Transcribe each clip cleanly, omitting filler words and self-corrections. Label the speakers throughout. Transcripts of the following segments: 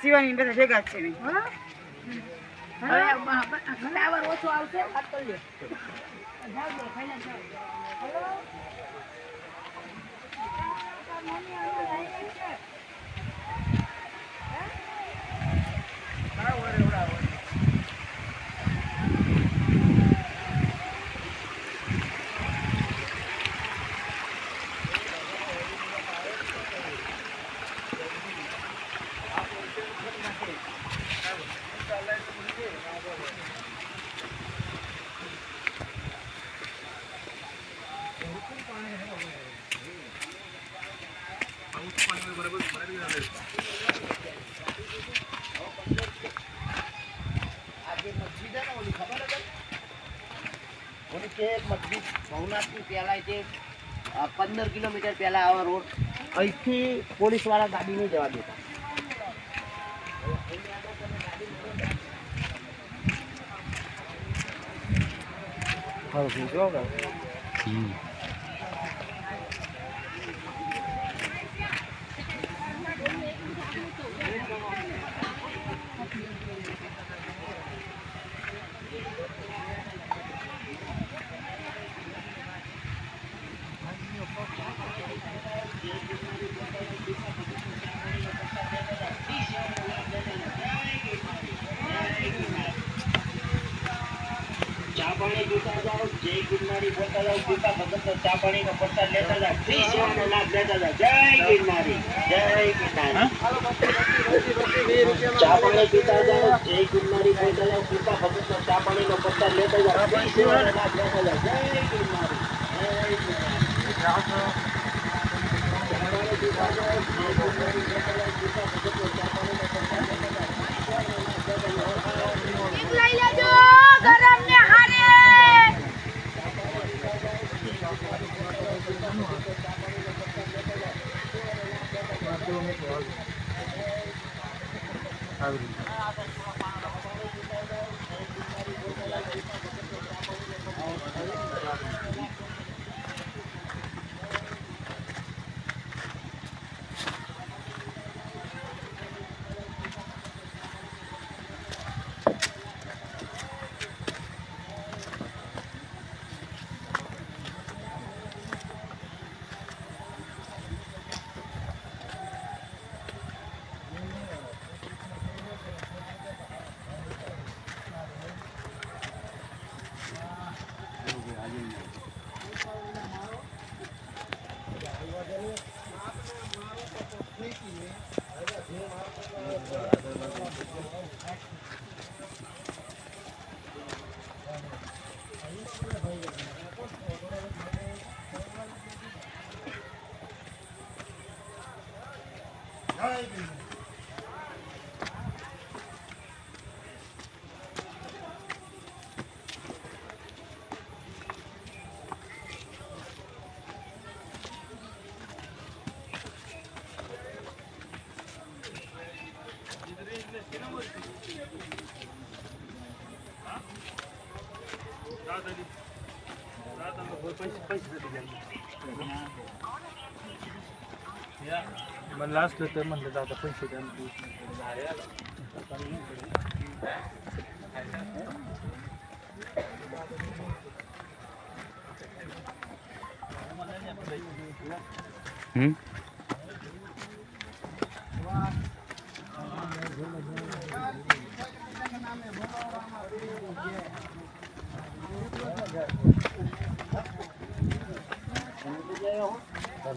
Speaker 1: શિવાની બધા ભેગા જ છે નહીં.
Speaker 2: ઓછો આવશે વાત કરી લે. ભવનાથની પહેલા જે 15 કિલોમીટર પહેલા આવા રોડ અહીંથી પોલીસ વાળા ગાડી નહીં જવા દેતા. ચાપાણી જોતા જાઓ, જય ગિરનારી બોલતા જાઓ, ગીતા ભગત ચા પાણી નો પ્રસાદ લેતા જાઓ, શ્રી સેવાનો લાભ લેતા જાઓ. જય ગિરનારી, જય ગિરનારી. ચાપાણી પીતા જાઓ, જય ગિરનારી બોલતા જાઓ, ગીતા ભગત ચા પાણી નો પ્રસાદ લેતા જાઓ, શ્રી સેવાનો લાભ લેતા જાઓ. જય ગિરનારી, જય ગિરનારી. ચાપાણી પીતા જાઓ, જય ગિરનારી બોલતા જાઓ, ગીતા ભગત ચા પાણી નો પ્રસાદ લેતા જાઓ, શ્રી સેવાનો લાભ લેતા જાઓ. લઈ લેજો ગરમ ને હારે.
Speaker 3: મને લાસ્ટ લેટર મને દાદા પૈસે કામ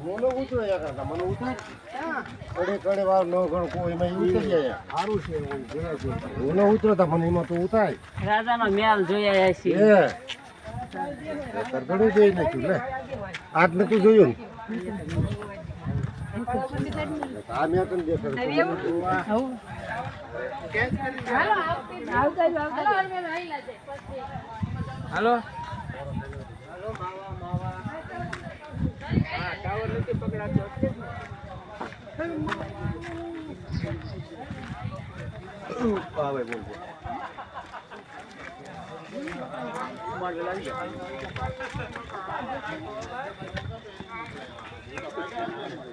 Speaker 4: મને ઉતર્યા કરતા મને ઉતર કડે વાર ન ગણ કોઈ એમાં ઉતરી જાય સારું છે મને ઉતરતા મને એમાં તો ઉતાય
Speaker 2: રાજાનો મેલ જોયા છે.
Speaker 4: ઘણું જોઈ નાખ્યું ને આજ નતું જોયું ને આ મેં તને દેખાડું.
Speaker 3: હાલો
Speaker 1: ટાવર નથી પકડાતો.
Speaker 4: આવે બોલ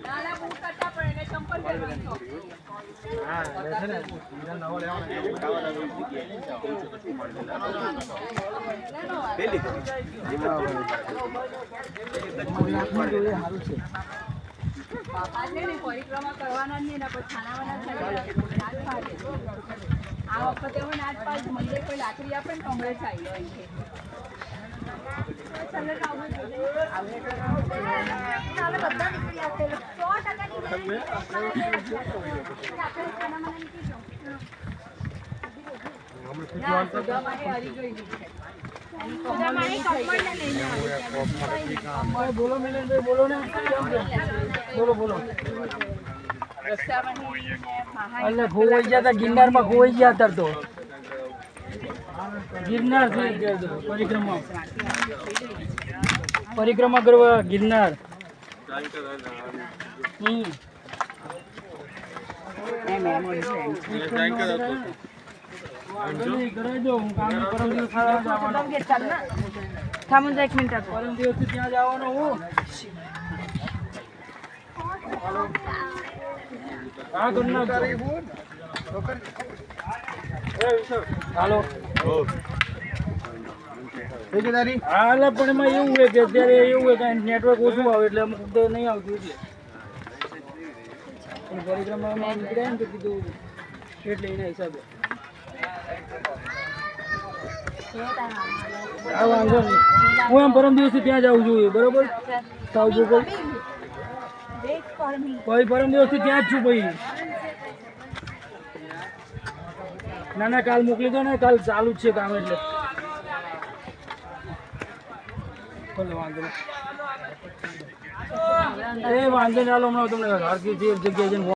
Speaker 2: નાના બૂટ કરતા પડે
Speaker 3: હા એટલે છે ને બીજા નવો લેવાનો
Speaker 2: પરિક્રમા કરવાના જ નહીં ને પછી ખાનાવાના આ વખતે હું નાચ પાસ મંદિર કોઈ લાકડી આપે ને કમળે ચાલી હોય છે
Speaker 3: બોલો મિલનભાઈ બોલો ને બોલો બોલો એટલે ખોવાઈ ગયા હતા ગિરનારમાં ખોવાઈ ગયા હતા તો ગિરનાર થઈ ગયા તો પરિક્રમા કરવા ગિરનાર કરાવજો હું કામ પરમ દિવસ
Speaker 1: થામું એક મિનિટ
Speaker 3: પરમ દિવસ ત્યાં જવાનો હું હા ગન્ના હાલો હા એટલે પણ એમાં એવું હોય કે અત્યારે એવું હોય કે નેટવર્ક ઓછું આવે એટલે અમુક તો નહીં આવતું એટલે પરિક્રમામાં નીકળ્યા ને તો કીધું એટલે એના હિસાબે હા વાંધો નહીં હું એમ પરમ દિવસથી ત્યાં જાઉં છું બરોબર સાવજો કોઈ પરમ દિવસથી ત્યાં જ છું ભાઈ ના ના કાલ મોકલી દો ને કાલ ચાલુ જ છે કામ એટલે વાંધો નહીં એ વાંધો નહીં હાલો હમણાં તમને હરકી જગ્યાએ જઈને